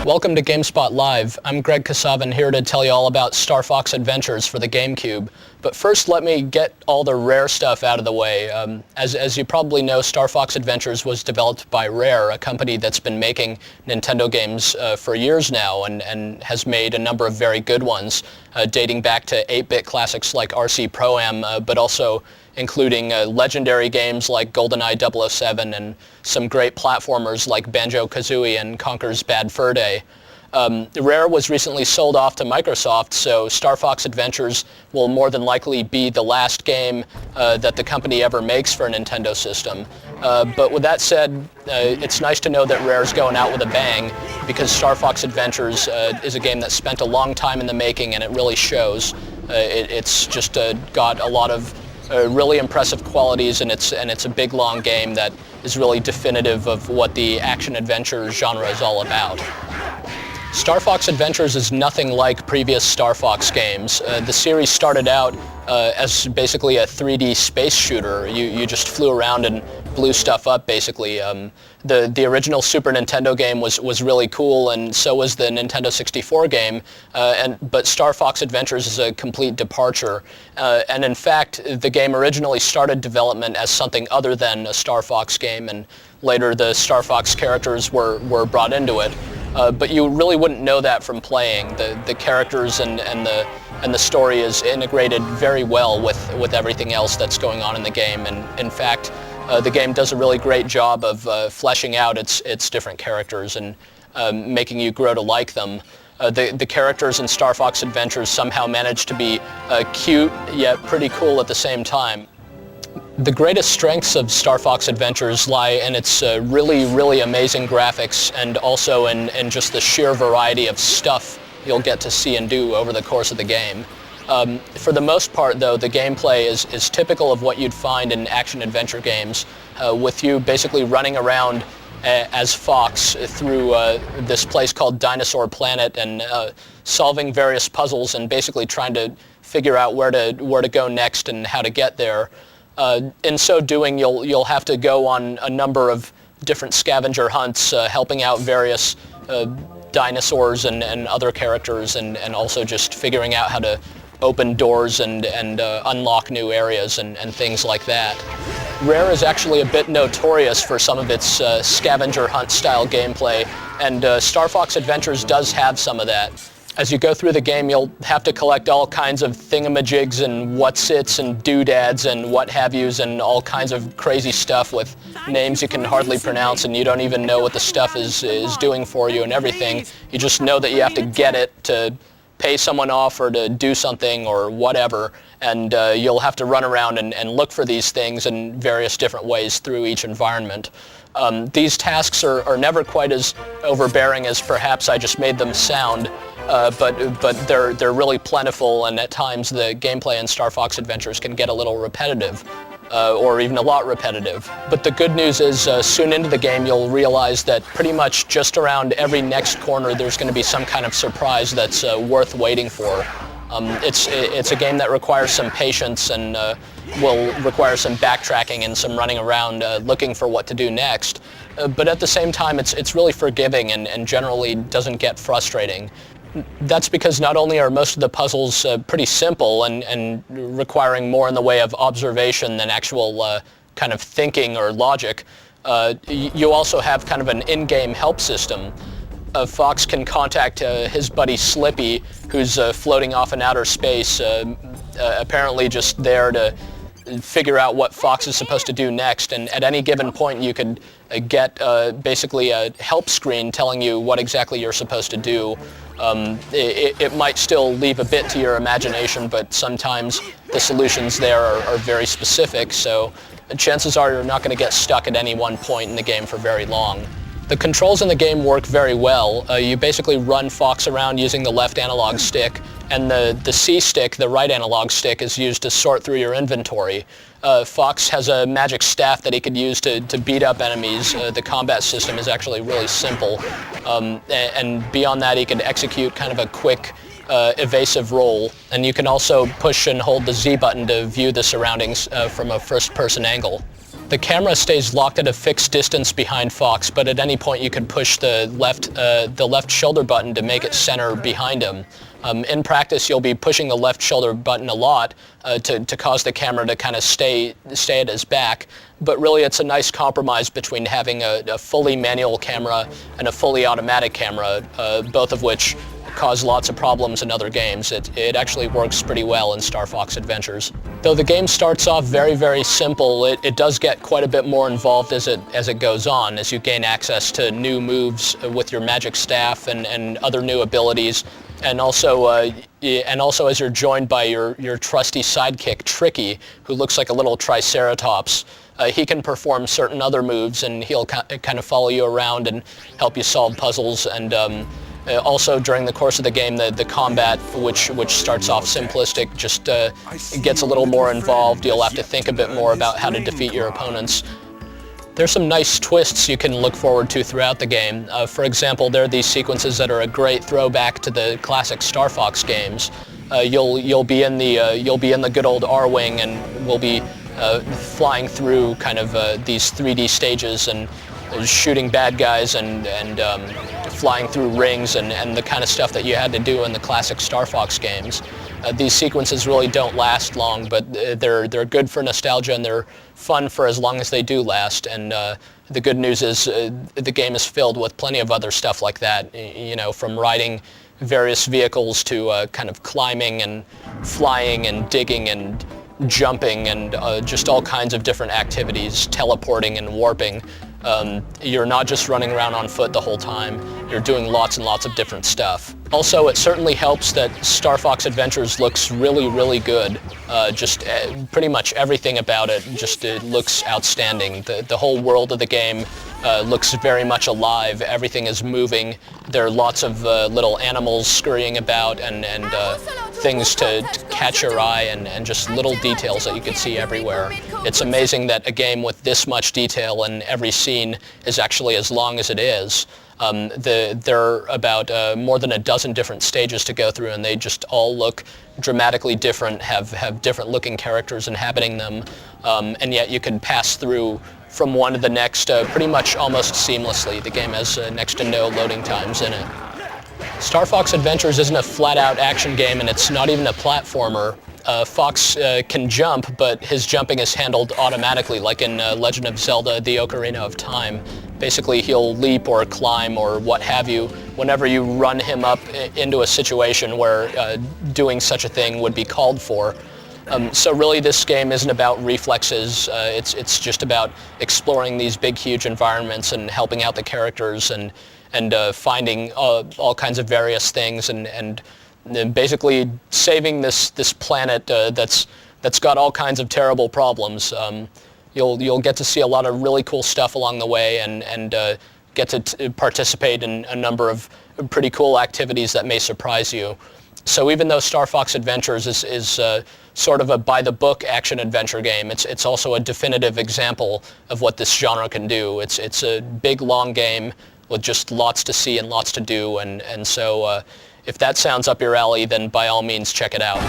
Welcome to GameSpot Live. I'm Greg Kasavin here to tell you all about Star Fox Adventures for the GameCube. But first, let me get all the Rare stuff out of the way. As you probably know, Star Fox Adventures was developed by Rare, a company that's been making Nintendo games for years now and has made a number of very good ones, dating back to 8-bit classics like RC Pro-Am, but also including legendary games like GoldenEye 007 and some great platformers like Banjo-Kazooie and Conker's Bad Fur Day. Rare was recently sold off to Microsoft, so Star Fox Adventures will more than likely be the last game that the company ever makes for a Nintendo system. But with that said, it's nice to know that Rare's going out with a bang, because Star Fox Adventures is a game that spent a long time in the making, and it really shows. It's just got a lot of really impressive qualities, and it's a big, long game that is really definitive of what the action-adventure genre is all about. Star Fox Adventures is nothing like previous Star Fox games. The series started out as basically a 3D space shooter. You just flew around and blew stuff up, basically. The original Super Nintendo game was really cool, and so was the Nintendo 64 game, but Star Fox Adventures is a complete departure. And in fact, the game originally started development as something other than a Star Fox game, and later the Star Fox characters were brought into it. But you really wouldn't know that from playing. The characters and the story is integrated very well with everything else that's going on in the game. And in fact, the game does a really great job of fleshing out its different characters and making you grow to like them. The characters in Star Fox Adventures somehow manage to be cute yet pretty cool at the same time. The greatest strengths of Star Fox Adventures lie in its really, really amazing graphics, and also in just the sheer variety of stuff you'll get to see and do over the course of the game. For the most part, though, the gameplay is typical of what you'd find in action-adventure games, with you basically running around as Fox through this place called Dinosaur Planet and solving various puzzles and basically trying to figure out where to go next and how to get there. In so doing, you'll have to go on a number of different scavenger hunts, helping out various dinosaurs and other characters, and also just figuring out how to open doors and unlock new areas and things like that. Rare is actually a bit notorious for some of its scavenger hunt style gameplay, and Star Fox Adventures does have some of that. As you go through the game, you'll have to collect all kinds of thingamajigs and whatsits and doodads and what have yous and all kinds of crazy stuff with names you can hardly pronounce, and you don't even know what the stuff is doing for you and everything. You just know that you have to get it to pay someone off or to do something or whatever, and you'll have to run around and look for these things in various different ways through each environment. These tasks are never quite as overbearing as perhaps I just made them sound. But they're really plentiful, and at times the gameplay in Star Fox Adventures can get a little repetitive, or even a lot repetitive. But the good news is soon into the game you'll realize that pretty much just around every next corner there's going to be some kind of surprise that's worth waiting for. It's a game that requires some patience and will require some backtracking and some running around looking for what to do next. But at the same time it's really forgiving and generally doesn't get frustrating. That's because not only are most of the puzzles pretty simple and requiring more in the way of observation than actual kind of thinking or logic, you also have kind of an in-game help system. Fox can contact his buddy Slippy, who's floating off in outer space, apparently just there to figure out what Fox is supposed to do next, and at any given point you could get basically a help screen telling you what exactly you're supposed to do. It might still leave a bit to your imagination, but sometimes the solutions there are very specific, so chances are you're not going to get stuck at any one point in the game for very long. The controls in the game work very well. You basically run Fox around using the left analog stick, and the C stick, the right analog stick, is used to sort through your inventory. Fox has a magic staff that he could use to beat up enemies. The combat system is actually really simple. And beyond that, he can execute kind of a quick evasive roll. And you can also push and hold the Z button to view the surroundings from a first-person angle. The camera stays locked at a fixed distance behind Fox, but at any point you can push the left shoulder button to make it center behind him. In practice, you'll be pushing the left shoulder button a lot to cause the camera to kind of stay at his back. But really, it's a nice compromise between having a fully manual camera and a fully automatic camera, both of which cause lots of problems in other games. It actually works pretty well in Star Fox Adventures. Though the game starts off very, very simple, it does get quite a bit more involved as it goes on, as you gain access to new moves with your magic staff and other new abilities. And also as you're joined by your trusty sidekick, Tricky, who looks like a little Triceratops. He can perform certain other moves, and he'll kind of follow you around and help you solve puzzles. And also during the course of the game, the combat, which starts off simplistic, just gets a little more involved. You'll have to think a bit more about how to defeat your opponents. There's some nice twists you can look forward to throughout the game. For example, there are these sequences that are a great throwback to the classic Star Fox games. You'll be in the good old R-wing, and we'll be flying through kind of these 3D stages and shooting bad guys and flying through rings and the kind of stuff that you had to do in the classic Star Fox games. These sequences really don't last long, but they're good for nostalgia, and they're fun for as long as they do last. And the good news is the game is filled with plenty of other stuff like that, you know, from riding various vehicles to kind of climbing and flying and digging and jumping and just all kinds of different activities, teleporting and warping. You're not just running around on foot the whole time. You're doing lots and lots of different stuff. Also, it certainly helps that Star Fox Adventures looks really, really good. Pretty much everything about it it looks outstanding. The whole world of the game looks very much alive. Everything is moving. There are lots of little animals scurrying about and things to catch your eye and just little details that you can see everywhere. It's amazing that a game with this much detail in every scene is actually as long as it is. There are about more than a dozen different stages to go through, and they just all look dramatically different, have different looking characters inhabiting them, and yet you can pass through from one to the next pretty much almost seamlessly. The game has next to no loading times in it. Star Fox Adventures isn't a flat-out action game, and it's not even a platformer. Fox can jump, but his jumping is handled automatically, like in Legend of Zelda: The Ocarina of Time. Basically, he'll leap or climb or what have you whenever you run him up into a situation where doing such a thing would be called for. So really, this game isn't about reflexes. It's just about exploring these big, huge environments and helping out the characters and finding all kinds of various things and basically saving this planet that's got all kinds of terrible problems. You'll get to see a lot of really cool stuff along the way and get to participate in a number of pretty cool activities that may surprise you. So even though Star Fox Adventures is sort of a by-the-book action-adventure game, it's also a definitive example of what this genre can do. It's a big, long game with just lots to see and lots to do, and so if that sounds up your alley, then by all means check it out.